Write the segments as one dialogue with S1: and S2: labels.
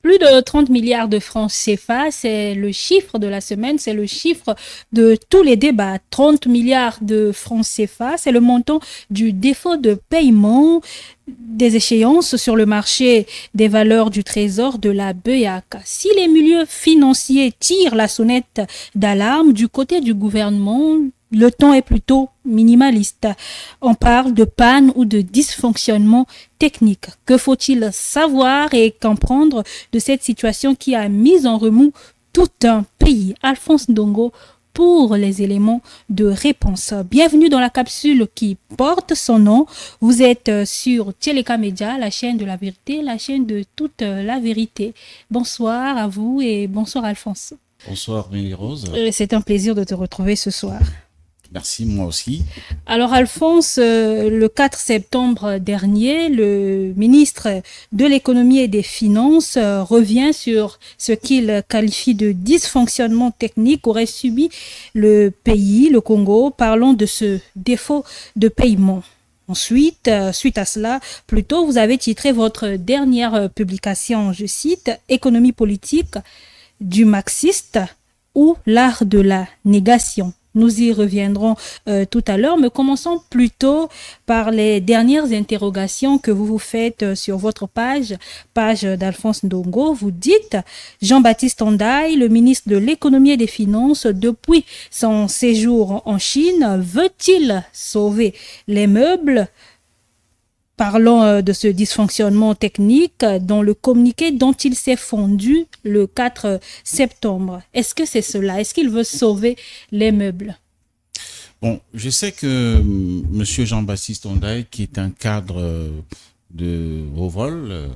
S1: Plus de 30 milliards de francs CFA, c'est le chiffre de la semaine, c'est le chiffre de tous les débats. 30 milliards de francs CFA, c'est le montant du défaut de paiement des échéances sur le marché des valeurs du trésor de la BEAC. Si les milieux financiers tirent la sonnette d'alarme du côté du gouvernement, le ton est plutôt minimaliste. On parle de panne ou de dysfonctionnement technique. Que faut-il savoir et comprendre de cette situation qui a mis en remous tout un pays? Alphonse Ndongo pour les éléments de réponse. Bienvenue dans la capsule qui porte son nom. Vous êtes sur Téléka Média, la chaîne de la vérité, la chaîne de toute la vérité. Bonsoir à vous et bonsoir Alphonse.
S2: Bonsoir Mélie-Rose.
S1: C'est un plaisir de te retrouver ce soir.
S2: Merci, moi aussi.
S1: Alors Alphonse, le 4 septembre dernier, le ministre de l'économie et des finances revient sur ce qu'il qualifie de dysfonctionnement technique qu'aurait subi le pays, le Congo, parlant de ce défaut de paiement. Ensuite, suite à cela, plutôt, vous avez titré votre dernière publication, je cite, Économie politique du marxiste ou l'art de la négation. Nous y reviendrons tout à l'heure, mais commençons plutôt par les dernières interrogations que vous vous faites sur votre page d'Alphonse Ndongo. Vous dites, Jean-Baptiste Ondaye, le ministre de l'économie et des finances, depuis son séjour en Chine, veut-il sauver les meubles? Parlons de ce dysfonctionnement technique dans le communiqué dont il s'est fondu le 4 septembre. Est-ce que c'est cela? Est-ce qu'il veut sauver les meubles?
S2: Bon, je sais que Monsieur Jean-Baptiste Ondaye, qui est un cadre de Vovol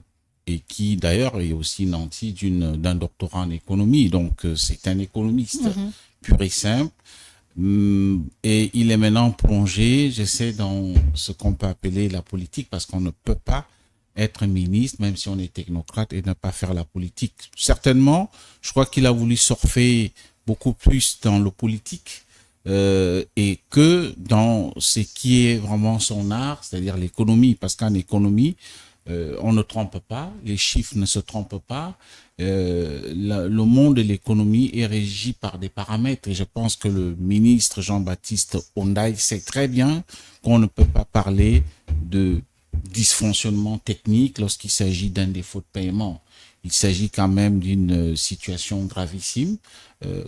S2: et qui d'ailleurs est aussi nanti d'un doctorat en économie, donc c'est un économiste pur et simple. Et il est maintenant plongé, j'essaie dans ce qu'on peut appeler la politique, parce qu'on ne peut pas être ministre, même si on est technocrate, et ne pas faire la politique. Certainement, je crois qu'il a voulu surfer beaucoup plus dans le politique et que dans ce qui est vraiment son art, c'est-à-dire l'économie, parce qu'en économie, on ne trompe pas, les chiffres ne se trompent pas. Le monde de l'économie est régi par des paramètres et je pense que le ministre Jean-Baptiste Ondaye sait très bien qu'on ne peut pas parler de dysfonctionnement technique lorsqu'il s'agit d'un défaut de paiement. Il s'agit quand même d'une situation gravissime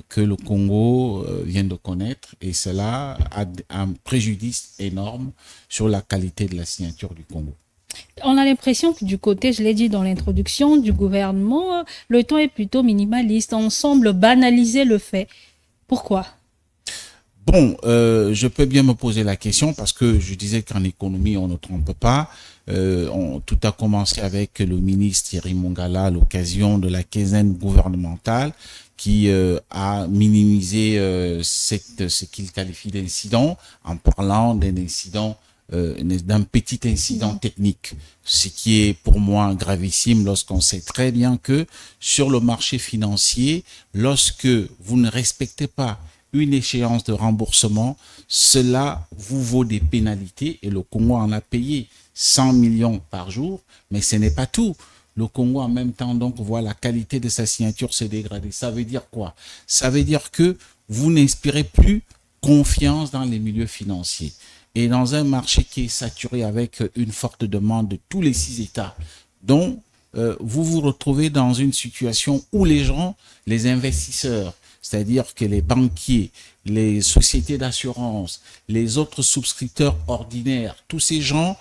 S2: que le Congo vient de connaître et cela a un préjudice énorme sur la qualité de la signature du Congo.
S1: On a l'impression que du côté, je l'ai dit dans l'introduction, du gouvernement, le ton est plutôt minimaliste. On semble banaliser le fait. Pourquoi?
S2: Bon, je peux bien me poser la question parce que je disais qu'en économie, on ne trompe pas. Tout a commencé avec le ministre Thierry Mongala à l'occasion de la quinzaine gouvernementale qui a minimisé ce qu'il qualifie d'incident en parlant d'un incident d'un petit incident technique, ce qui est pour moi gravissime lorsqu'on sait très bien que sur le marché financier, lorsque vous ne respectez pas une échéance de remboursement, cela vous vaut des pénalités et le Congo en a payé 100 millions par jour, mais ce n'est pas tout. Le Congo en même temps donc voit la qualité de sa signature se dégrader. Ça veut dire quoi? Ça veut dire que vous n'inspirez plus confiance dans les milieux financiers. Et dans un marché qui est saturé avec une forte demande de tous les 6 États, dont vous vous retrouvez dans une situation où les gens, les investisseurs, c'est-à-dire que les banquiers, les sociétés d'assurance, les autres souscripteurs ordinaires, tous ces gens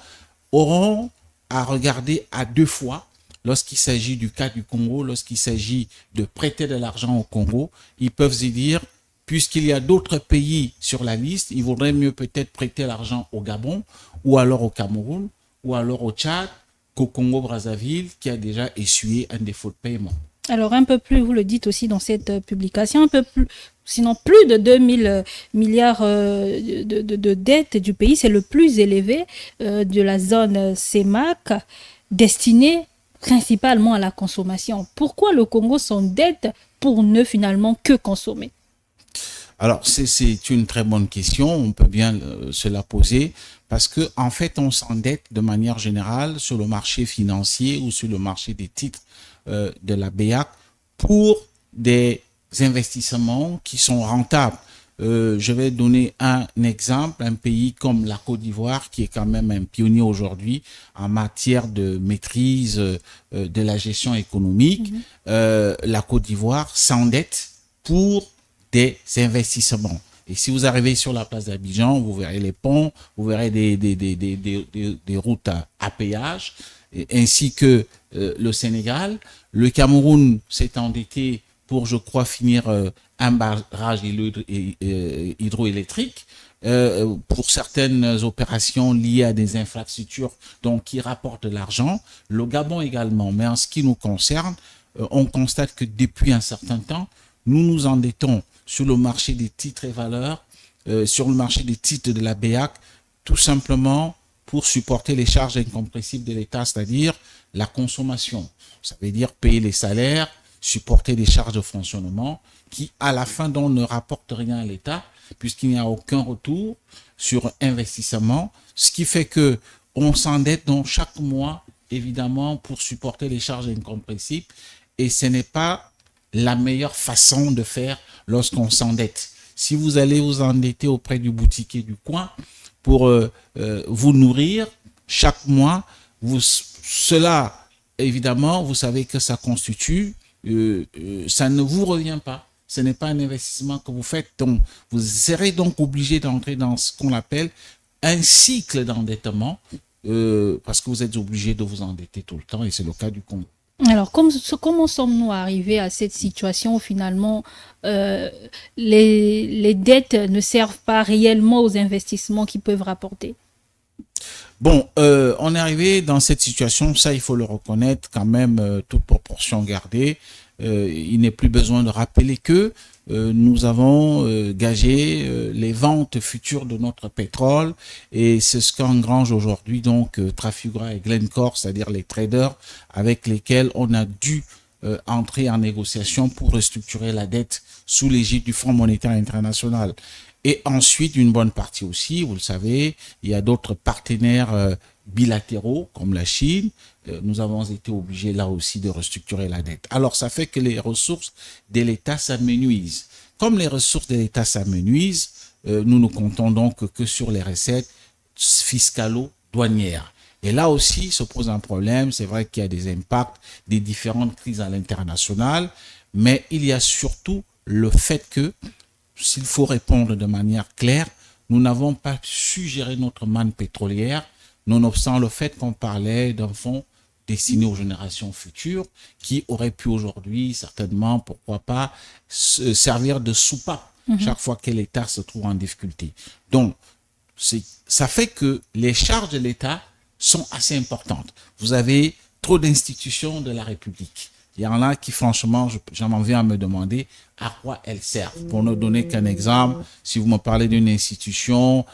S2: auront à regarder à 2 fois lorsqu'il s'agit du cas du Congo, lorsqu'il s'agit de prêter de l'argent au Congo. Ils peuvent se dire, puisqu'il y a d'autres pays sur la liste, il vaudrait mieux peut-être prêter l'argent au Gabon, ou alors au Cameroun, ou alors au Tchad, qu'au Congo-Brazzaville, qui a déjà essuyé un défaut de paiement.
S1: Alors un peu plus, vous le dites aussi dans cette publication, un peu plus, sinon plus de 2000 milliards de dettes du pays, c'est le plus élevé de la zone CEMAC, destiné principalement à la consommation. Pourquoi le Congo s'endette pour ne finalement que consommer?
S2: Alors, c'est une très bonne question, on peut bien se la poser, parce que en fait, on s'endette de manière générale sur le marché financier ou sur le marché des titres de la BEAC pour des investissements qui sont rentables. Je vais donner un exemple, un pays comme la Côte d'Ivoire, qui est quand même un pionnier aujourd'hui en matière de maîtrise de la gestion économique. La Côte d'Ivoire s'endette pour des investissements. Et si vous arrivez sur la place d'Abidjan, vous verrez les ponts, vous verrez des routes à péage, ainsi que le Sénégal. Le Cameroun s'est endetté pour, je crois, finir un barrage hydroélectrique, pour certaines opérations liées à des infrastructures donc qui rapportent de l'argent. Le Gabon également. Mais en ce qui nous concerne, on constate que depuis un certain temps, nous nous endettons sur le marché des titres et valeurs, sur le marché des titres de la BEAC, tout simplement pour supporter les charges incompressibles de l'État, c'est-à-dire la consommation. Ça veut dire payer les salaires, supporter des charges de fonctionnement qui, à la fin, donc, ne rapportent rien à l'État puisqu'il n'y a aucun retour sur investissement, ce qui fait que on s'endette donc chaque mois, évidemment, pour supporter les charges incompressibles, et ce n'est pas la meilleure façon de faire lorsqu'on s'endette. Si vous allez vous endetter auprès du boutiquier du coin pour vous nourrir chaque mois, cela, évidemment, vous savez que ça constitue ça ne vous revient pas. Ce n'est pas un investissement que vous faites. Donc, vous serez donc obligé d'entrer dans ce qu'on appelle un cycle d'endettement parce que vous êtes obligé de vous endetter tout le temps et c'est le cas du Congo.
S1: Alors, comment sommes-nous arrivés à cette situation où finalement les dettes ne servent pas réellement aux investissements qui peuvent rapporter?
S2: Bon, on est arrivé dans cette situation, ça il faut le reconnaître quand même, toute proportion gardée. Il n'est plus besoin de rappeler que nous avons gagé les ventes futures de notre pétrole et c'est ce qu'engrange aujourd'hui donc Trafigura et Glencore, c'est-à-dire les traders avec lesquels on a dû entrer en négociation pour restructurer la dette sous l'égide du Fonds monétaire international. Et ensuite, une bonne partie aussi, vous le savez, il y a d'autres partenaires bilatéraux comme la Chine. Nous avons été obligés là aussi de restructurer la dette. Alors, ça fait que les ressources de l'État s'amenuisent. Comme les ressources de l'État s'amenuisent, nous ne comptons donc que sur les recettes fiscalo-douanières. Et là aussi, se pose un problème. C'est vrai qu'il y a des impacts des différentes crises à l'international, mais il y a surtout le fait que s'il faut répondre de manière claire, nous n'avons pas su gérer notre manne pétrolière, nonobstant le fait qu'on parlait d'un fonds destiné aux générations futures qui aurait pu aujourd'hui, certainement, pourquoi pas, servir de soupape chaque fois que l'État se trouve en difficulté. Donc, ça fait que les charges de l'État sont assez importantes. Vous avez trop d'institutions de la République. Il y en a qui, franchement, j'en viens à me demander à quoi elles servent. Pour ne donner qu'un exemple, si vous me parlez d'une institution,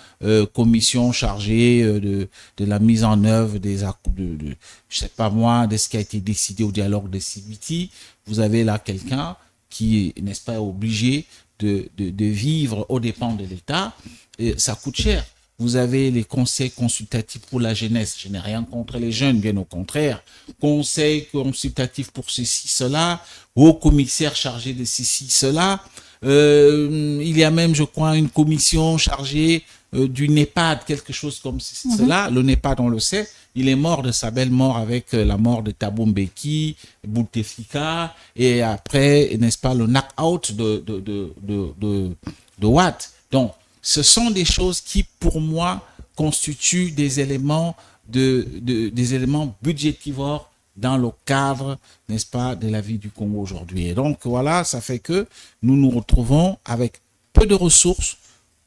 S2: commission chargée de la mise en œuvre je sais pas moi, de ce qui a été décidé au dialogue de CBT, vous avez là quelqu'un qui, n'est-ce pas, obligé de vivre aux dépens de l'État, et ça coûte cher. Vous avez les conseils consultatifs pour la jeunesse. Je n'ai rien contre les jeunes, bien au contraire. Conseil consultatif pour ceci, cela. Haut commissaire chargé de ceci, cela. Il y a même, je crois, une commission chargée du NEPAD, quelque chose comme ceci, cela. Le NEPAD, on le sait, il est mort de sa belle mort avec la mort de Thabo Mbeki, Bouteflika, et après, n'est-ce pas, le knock-out de Watt. Donc, ce sont des choses qui, pour moi, constituent des éléments des éléments budgétivores dans le cadre, n'est-ce pas, de la vie du Congo aujourd'hui. Et donc, voilà, ça fait que nous nous retrouvons avec peu de ressources,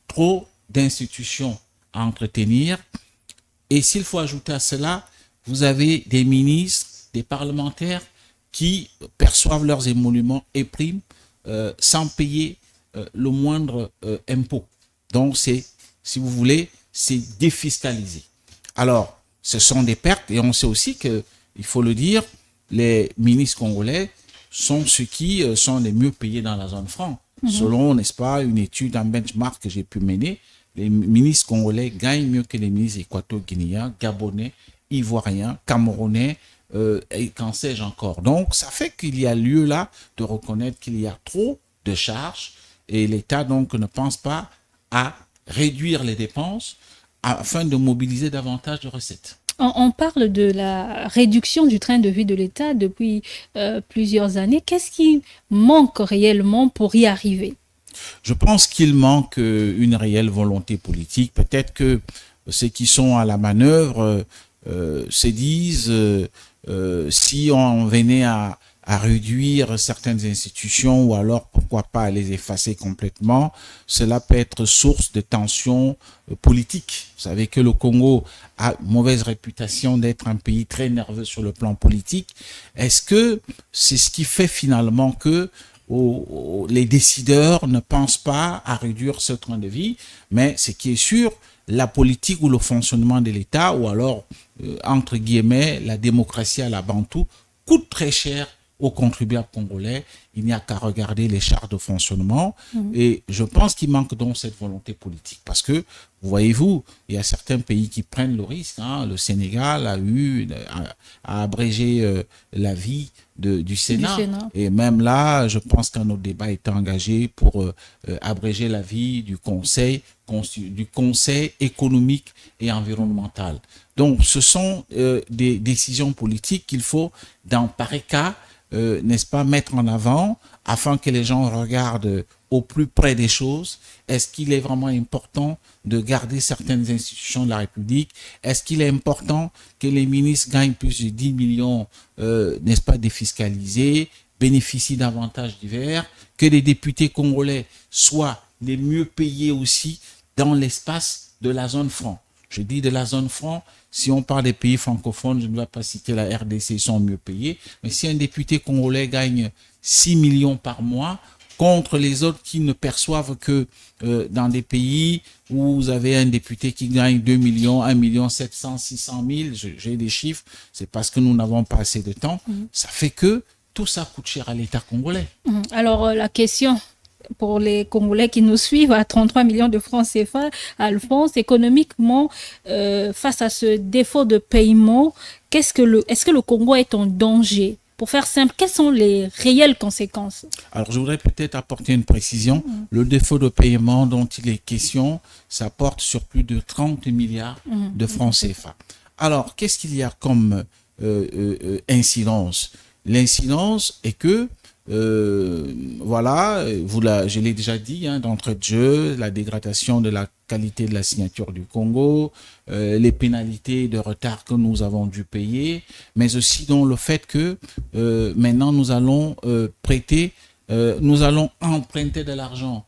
S2: trop d'institutions à entretenir. Et s'il faut ajouter à cela, vous avez des ministres, des parlementaires qui perçoivent leurs émoluments et primes sans payer le moindre impôt. Donc, c'est, si vous voulez, c'est défiscalisé. Alors, ce sont des pertes et on sait aussi que, il faut le dire, les ministres congolais sont ceux qui sont les mieux payés dans la zone franc. Selon, n'est-ce pas, une étude, un benchmark que j'ai pu mener, les ministres congolais gagnent mieux que les ministres équato-guinéens, gabonais Ivoiriens, Camerounais, et qu'en sais-je encore. Donc, ça fait qu'il y a lieu là de reconnaître qu'il y a trop de charges et l'État donc ne pense pas à réduire les dépenses afin de mobiliser davantage de recettes.
S1: On parle de la réduction du train de vie de l'État depuis plusieurs années. Qu'est-ce qui manque réellement pour y arriver?
S2: Je pense qu'il manque une réelle volonté politique. Peut-être que ceux qui sont à la manœuvre se disent si on venait à réduire certaines institutions ou alors pourquoi pas à les effacer complètement, cela peut être source de tensions politiques. Vous savez que le Congo a mauvaise réputation d'être un pays très nerveux sur le plan politique. Est-ce que c'est ce qui fait finalement que les décideurs ne pensent pas à réduire ce train de vie, mais ce qui est sûr, la politique ou le fonctionnement de l'État, ou alors, entre guillemets, la démocratie à la Bantou, coûte très cher aux contribuables congolais. Il n'y a qu'à regarder les chartes de fonctionnement. Et je pense qu'il manque donc cette volonté politique. Parce que, voyez-vous, il y a certains pays qui prennent le risque. Le Sénégal a abrégé la vie du Sénat. Et même là, je pense qu'un autre débat est engagé pour abréger la vie du Conseil économique et environnemental. Donc, ce sont des décisions politiques qu'il faut, dans pareil cas, n'est-ce pas, mettre en avant afin que les gens regardent au plus près des choses. Est-ce qu'il est vraiment important de garder certaines institutions de la République? Est-ce qu'il est important que les ministres gagnent plus de 10 millions, n'est-ce pas, défiscalisés, bénéficient d'avantages divers, que les députés congolais soient les mieux payés aussi dans l'espace de la zone franc? Je dis de la zone franc, si on parle des pays francophones, je ne vais pas citer la RDC, ils sont mieux payés. Mais si un député congolais gagne 6 millions par mois, contre les autres qui ne perçoivent que dans des pays où vous avez un député qui gagne 2 millions, 1 million 700, 600 000, j'ai des chiffres, c'est parce que nous n'avons pas assez de temps. Ça fait que tout ça coûte cher à l'État congolais.
S1: Alors, la question pour les Congolais qui nous suivent, à 33 millions de francs CFA, Alphonse, économiquement, face à ce défaut de paiement, est-ce que le Congo est en danger? Pour faire simple, quelles sont les réelles conséquences?
S2: Alors, je voudrais peut-être apporter une précision. Le défaut de paiement dont il est question, ça porte sur plus de 30 milliards de francs CFA. Alors, qu'est-ce qu'il y a comme incidence? L'incidence est que voilà, je l'ai déjà dit, d'entrée de jeu, la dégradation de la qualité de la signature du Congo, les pénalités de retard que nous avons dû payer, mais aussi dans le fait que maintenant nous allons nous allons emprunter de l'argent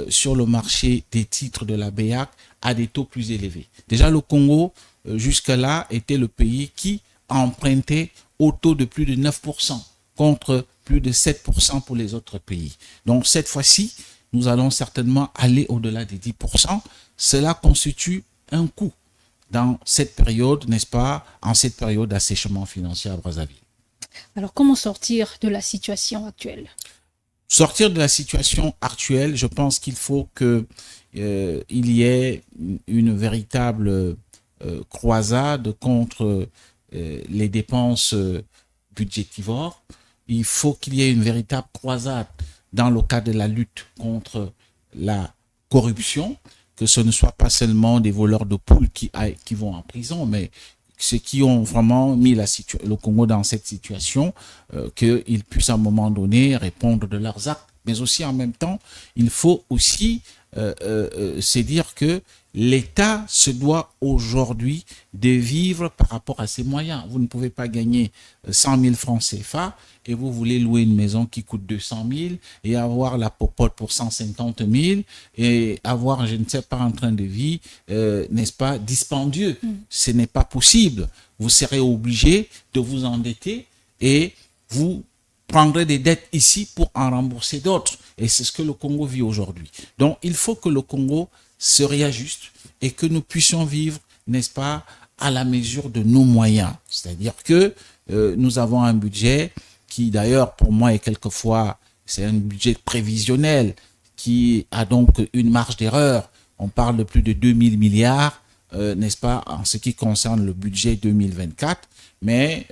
S2: sur le marché des titres de la BEAC à des taux plus élevés. Déjà, le Congo, jusque-là, était le pays qui empruntait au taux de plus de 9%, contre plus de 7% pour les autres pays. Donc, cette fois-ci, nous allons certainement aller au-delà des 10%. Cela constitue un coût dans cette période, n'est-ce pas, en cette période d'assèchement financier à Brazzaville.
S1: Alors, comment sortir de la situation actuelle?
S2: Sortir de la situation actuelle, je pense qu'il faut qu'il y ait une véritable croisade contre les dépenses budgétivores. Il faut qu'il y ait une véritable croisade dans le cadre de la lutte contre la corruption, que ce ne soit pas seulement des voleurs de poules qui vont en prison, mais ceux qui ont vraiment mis le Congo dans cette situation, qu'ils puissent à un moment donné répondre de leurs actes. Mais aussi en même temps, il faut aussi se dire que l'État se doit aujourd'hui de vivre par rapport à ses moyens. Vous ne pouvez pas gagner 100 000 francs CFA et vous voulez louer une maison qui coûte 200 000 et avoir la popote pour 150 000 et avoir, je ne sais pas, un train de vie, n'est-ce pas, dispendieux. Ce n'est pas possible. Vous serez obligé de vous endetter et vous prendrez des dettes ici pour en rembourser d'autres. Et c'est ce que le Congo vit aujourd'hui. Donc, il faut que le Congo se réajuste et que nous puissions vivre, n'est-ce pas, à la mesure de nos moyens. C'est-à-dire que nous avons un budget qui, d'ailleurs, pour moi, est quelquefois, c'est un budget prévisionnel qui a donc une marge d'erreur. On parle de plus de 2000 milliards n'est-ce pas, en ce qui concerne le budget 2024. Mais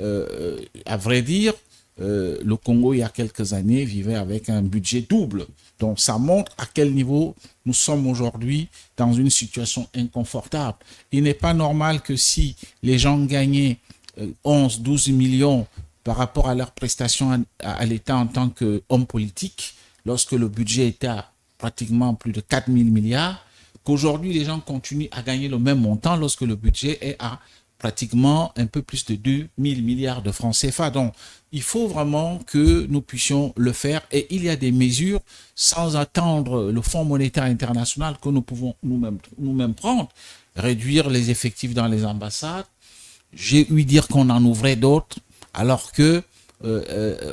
S2: à vrai dire, le Congo, il y a quelques années, vivait avec un budget double. Donc, ça montre à quel niveau nous sommes aujourd'hui dans une situation inconfortable. Il n'est pas normal que si les gens gagnaient 11, 12 millions par rapport à leurs prestations à l'État en tant qu'homme politique, lorsque le budget était à pratiquement plus de 4 000 milliards, qu'aujourd'hui les gens continuent à gagner le même montant lorsque le budget est à pratiquement un peu plus de 2 000 milliards de francs CFA. Donc, il faut vraiment que nous puissions le faire et il y a des mesures sans attendre le Fonds monétaire international que nous pouvons nous-mêmes prendre, réduire les effectifs dans les ambassades. J'ai ouï dire qu'on en ouvrait d'autres alors que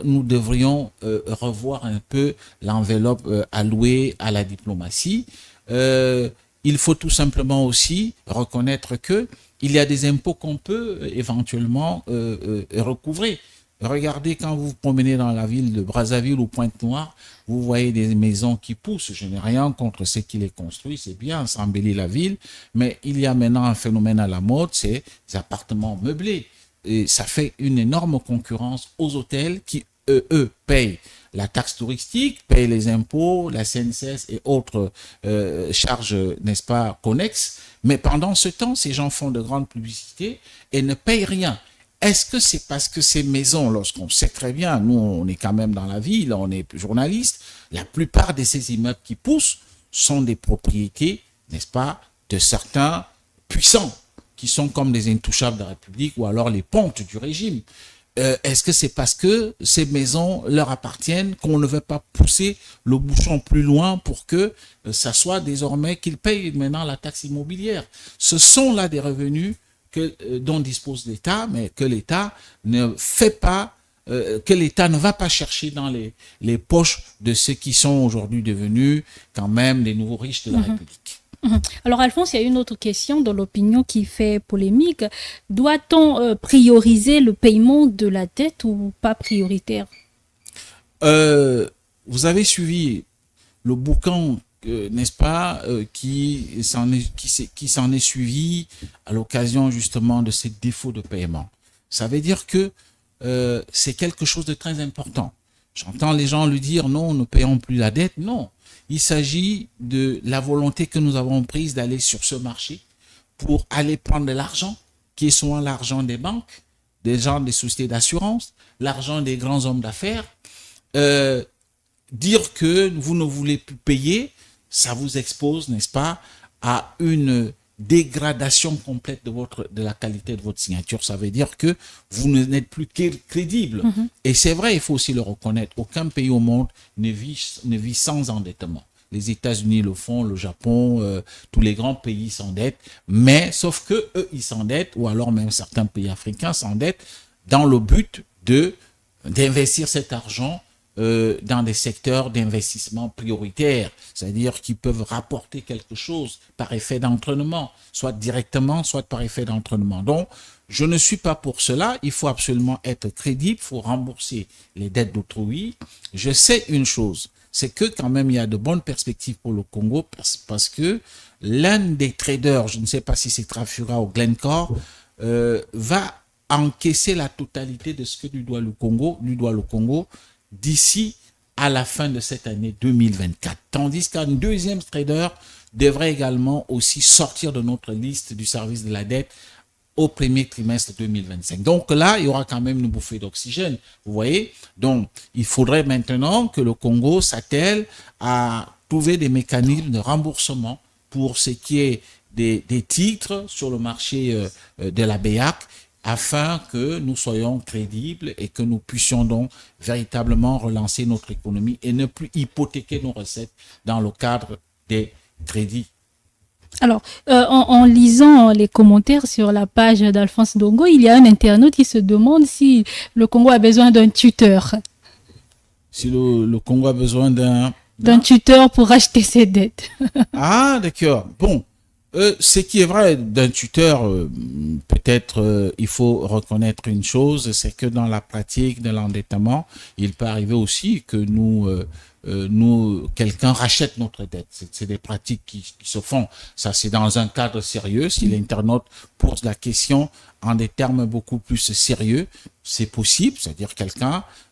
S2: nous devrions revoir un peu l'enveloppe allouée à la diplomatie. Il faut tout simplement aussi reconnaître que il y a des impôts qu'on peut éventuellement recouvrer. Regardez quand vous vous promenez dans la ville de Brazzaville ou Pointe-Noire, vous voyez des maisons qui poussent. Je n'ai rien contre ceux qui les construisent, c'est bien, ça embellit la ville. Mais il y a maintenant un phénomène à la mode, c'est les appartements meublés. Et ça fait une énorme concurrence aux hôtels qui, eux, payent la taxe touristique, payent les impôts, la CNCS et autres charges, n'est-ce pas, connexes. Mais pendant ce temps, ces gens font de grandes publicités et ne payent rien. Est-ce que c'est parce que ces maisons, lorsqu'on sait très bien, nous on est quand même dans la ville, on est journaliste, la plupart de ces immeubles qui poussent sont des propriétés, n'est-ce pas, de certains puissants qui sont comme des intouchables de la République ou alors les pontes du régime. Est-ce que c'est parce que ces maisons leur appartiennent qu'on ne veut pas pousser le bouchon plus loin pour que ça soit désormais qu'ils payent maintenant la taxe immobilière? Ce sont là des revenus dont dispose l'État, mais que l'État ne fait pas, que l'État ne va pas chercher dans les poches de ceux qui sont aujourd'hui devenus quand même les nouveaux riches de la République.
S1: Alors Alphonse, il y a une autre question dans l'opinion qui fait polémique. Doit-on prioriser le paiement de la dette ou pas prioritaire?
S2: Vous avez suivi le bouquin, n'est-ce pas, qui s'en est suivi à l'occasion justement de ces défauts de paiement. Ça veut dire que c'est quelque chose de très important. J'entends les gens lui dire non, ne payons plus la dette. Non. Il s'agit de la volonté que nous avons prise d'aller sur ce marché pour aller prendre de l'argent, qui est souvent l'argent des banques, des gens des sociétés d'assurance, l'argent des grands hommes d'affaires. Dire que vous ne voulez plus payer, ça vous expose, n'est-ce pas, à une dégradation complète de la qualité de votre signature. Ça veut dire que vous n'êtes plus crédible. Et c'est vrai, il faut aussi le reconnaître. Aucun pays au monde ne vit sans endettement. Les États-Unis le font, le Japon, tous les grands pays s'endettent. Mais, sauf que eux, ils s'endettent, ou alors même certains pays africains s'endettent dans le but d'investir cet argent dans des secteurs d'investissement prioritaires, c'est-à-dire qui peuvent rapporter quelque chose par effet d'entraînement, soit directement, soit par effet d'entraînement. Donc, je ne suis pas pour cela. Il faut absolument être crédible, il faut rembourser les dettes d'autrui. Je sais une chose, c'est que quand même, il y a de bonnes perspectives pour le Congo parce que l'un des traders, je ne sais pas si c'est Trafigura ou Glencore, va encaisser la totalité de ce que lui doit le Congo d'ici à la fin de cette année 2024. Tandis qu'un deuxième trader devrait également aussi sortir de notre liste du service de la dette au premier trimestre 2025. Donc là, il y aura quand même une bouffée d'oxygène, vous voyez. Donc, il faudrait maintenant que le Congo s'attelle à trouver des mécanismes de remboursement pour ce qui est des titres sur le marché de la BEAC, afin que nous soyons crédibles et que nous puissions donc véritablement relancer notre économie et ne plus hypothéquer nos recettes dans le cadre des crédits.
S1: Alors, en lisant les commentaires sur la page d'Alphonse Ndongo, il y a un internaute qui se demande si le Congo a besoin d'un tuteur.
S2: Si le Congo a besoin
S1: d'un tuteur pour acheter ses dettes.
S2: Ah, d'accord. Bon. Ce qui est vrai d'un tuteur, peut-être il faut reconnaître une chose, c'est que dans la pratique de l'endettement, il peut arriver aussi que quelqu'un rachète notre dette. C'est des pratiques qui se font. Ça, c'est dans un cadre sérieux. Si l'internaute pose la question en des termes beaucoup plus sérieux, c'est possible. C'est-à-dire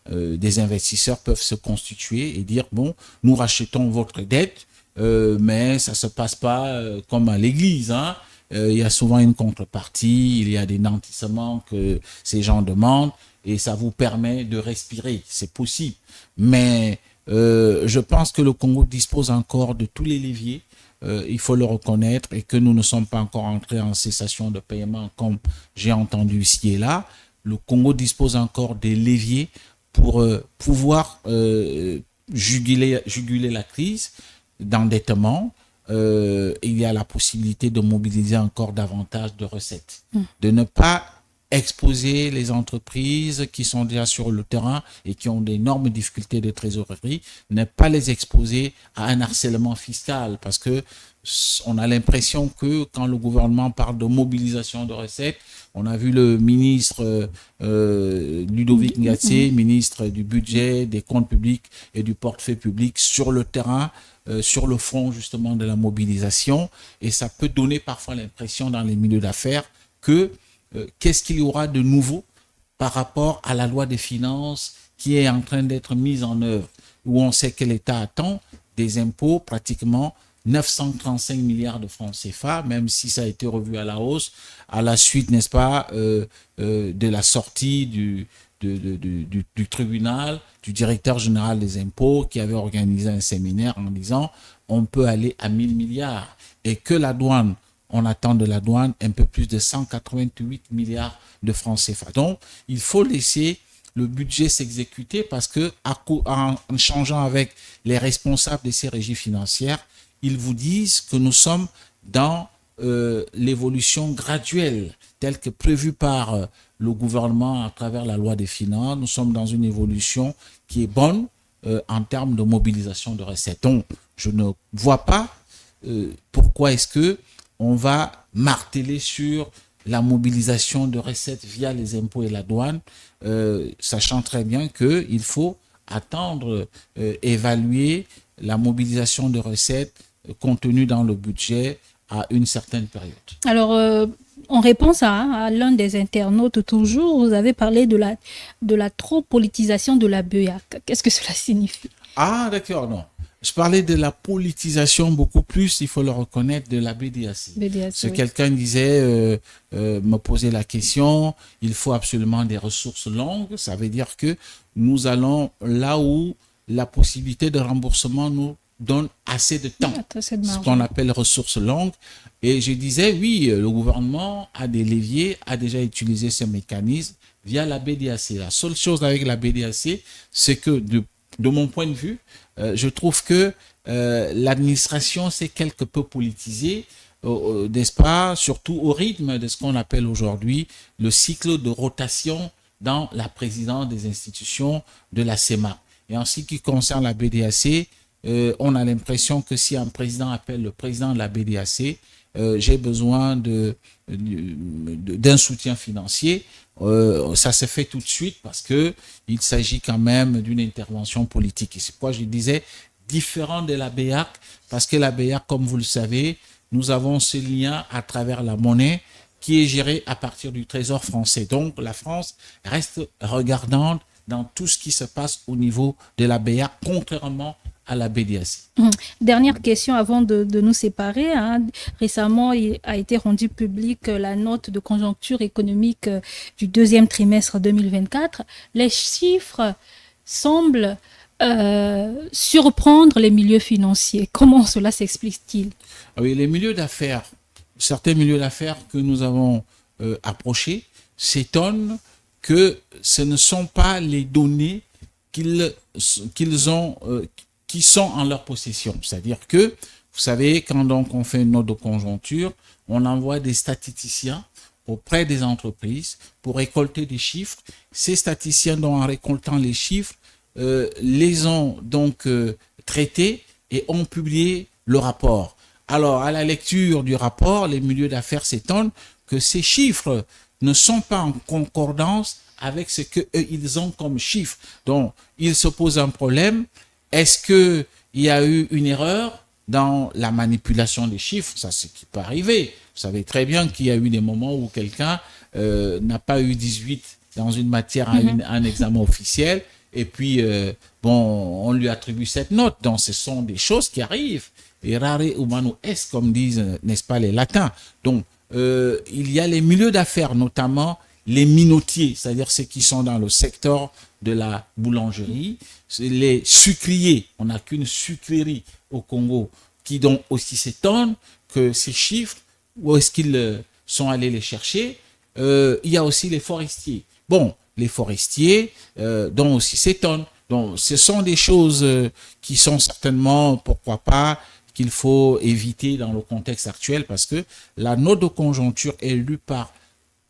S2: des investisseurs peuvent se constituer et dire, bon, nous rachetons votre dette, mais ça se passe pas comme à l'église, hein. Il y a souvent une contrepartie, il y a des nantissements que ces gens demandent et ça vous permet de respirer. C'est possible. Mais je pense que le Congo dispose encore de tous les leviers, il faut le reconnaître, et que nous ne sommes pas encore entrés en cessation de paiement comme j'ai entendu ici et là. Le Congo dispose encore des leviers pour pouvoir juguler la crise d'endettement. Il y a la possibilité de mobiliser encore davantage de recettes, de ne pas exposer les entreprises qui sont déjà sur le terrain et qui ont d'énormes difficultés de trésorerie, ne pas les exposer à un harcèlement fiscal, parce que on a l'impression que quand le gouvernement parle de mobilisation de recettes, on a vu le ministre Ludovic Ngatsé, ministre du budget, des comptes publics et du portefeuille public sur le terrain, sur le front justement de la mobilisation, et ça peut donner parfois l'impression dans les milieux d'affaires que qu'est-ce qu'il y aura de nouveau par rapport à la loi des finances qui est en train d'être mise en œuvre, où on sait que l'État attend des impôts pratiquement 935 milliards de francs CFA, même si ça a été revu à la hausse, à la suite, n'est-ce pas, de la sortie du tribunal, du directeur général des impôts qui avait organisé un séminaire en disant on peut aller à 1000 milliards et que la douane, on attend de la douane un peu plus de 188 milliards de francs CFA. Donc, il faut laisser le budget s'exécuter, parce que en changeant avec les responsables de ces régies financières, ils vous disent que nous sommes dans l'évolution graduelle telle que prévue par le gouvernement à travers la loi des finances. Nous sommes dans une évolution qui est bonne en termes de mobilisation de recettes. Donc, je ne vois pas pourquoi est-ce que on va marteler sur la mobilisation de recettes via les impôts et la douane, sachant très bien qu'il faut attendre, évaluer la mobilisation de recettes contenue dans le budget à une certaine période.
S1: Alors, en réponse à l'un des internautes toujours, vous avez parlé de la trop politisation de la BEAC. Qu'est-ce que cela signifie?
S2: Ah, d'accord, non. Je parlais de la politisation beaucoup plus, il faut le reconnaître, de la BDAC.
S1: Oui.
S2: Quelqu'un disait, me posait la question, il faut absolument des ressources longues. Ça veut dire que nous allons là où la possibilité de remboursement nous donne assez de temps, ce qu'on appelle ressources longues. Et je disais, oui, le gouvernement a des leviers, a déjà utilisé ce mécanisme via la BDAC. La seule chose avec la BDAC, c'est que de mon point de vue, je trouve que l'administration s'est quelque peu politisée, n'est-ce pas, surtout au rythme de ce qu'on appelle aujourd'hui le cycle de rotation dans la présidence des institutions de la CEMA. Et en ce qui concerne la BDAC, on a l'impression que si un président appelle le président de la BDAC, j'ai besoin d'un soutien financier, ça se fait tout de suite parce que il s'agit quand même d'une intervention politique. Et c'est pourquoi je disais différent de la BEAC, parce que la BEAC, comme vous le savez, nous avons ce lien à travers la monnaie qui est géré à partir du Trésor français. Donc la France reste regardante dans tout ce qui se passe au niveau de la BEAC, contrairement à la BDAC.
S1: Dernière question avant de nous séparer. Récemment, il a été rendu public la note de conjoncture économique du deuxième trimestre 2024. Les chiffres semblent surprendre les milieux financiers. Comment cela s'explique-t-il?
S2: Oui, les milieux d'affaires, certains milieux d'affaires que nous avons approchés s'étonnent que ce ne sont pas les données qu'ils ont qui sont en leur possession. C'est-à-dire que, vous savez, quand donc on fait une note de conjoncture, on envoie des statisticiens auprès des entreprises pour récolter des chiffres. Ces statisticiens, donc, en récoltant les chiffres, les ont donc traités et ont publié le rapport. Alors, à la lecture du rapport, les milieux d'affaires s'étonnent que ces chiffres ne sont pas en concordance avec ce que eux, ils ont comme chiffres. Donc, ils se posent un problème. Est-ce que il y a eu une erreur dans la manipulation des chiffres? Ça, c'est qui peut arriver. Vous savez très bien qu'il y a eu des moments où quelqu'un n'a pas eu 18 dans une matière, un examen officiel, et puis, bon, on lui attribue cette note. Donc, ce sont des choses qui arrivent. Errare humano est, comme disent, n'est-ce pas, les latins. Donc, il y a les milieux d'affaires, notamment les minotiers, c'est-à-dire ceux qui sont dans le secteur de la boulangerie, les sucriers. On n'a qu'une sucrerie au Congo qui donc aussi s'étonnent que ces chiffres, où est-ce qu'ils sont allés les chercher? Il y a aussi les forestiers. Bon, les forestiers dont aussi s'étonnent. Donc, ce sont des choses qui sont certainement, pourquoi pas, qu'il faut éviter dans le contexte actuel, parce que la note de conjoncture est lue par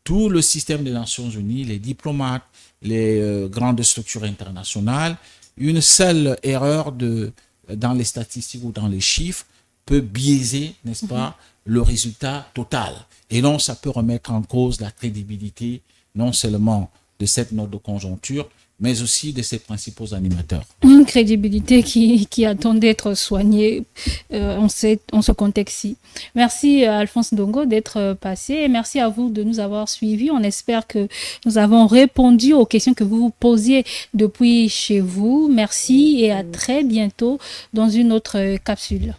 S2: tout le système des Nations Unies, les diplomates, les grandes structures internationales. Une seule erreur dans les statistiques ou dans les chiffres peut biaiser, n'est-ce pas, le résultat total. Et donc, ça peut remettre en cause la crédibilité, non seulement de cette note de conjoncture, mais aussi de ses principaux animateurs.
S1: Une crédibilité qui attend d'être soignée en ce contexte-ci. Merci Alphonse Ndongo d'être passé et merci à vous de nous avoir suivis. On espère que nous avons répondu aux questions que vous vous posiez depuis chez vous. Merci et à très bientôt dans une autre capsule.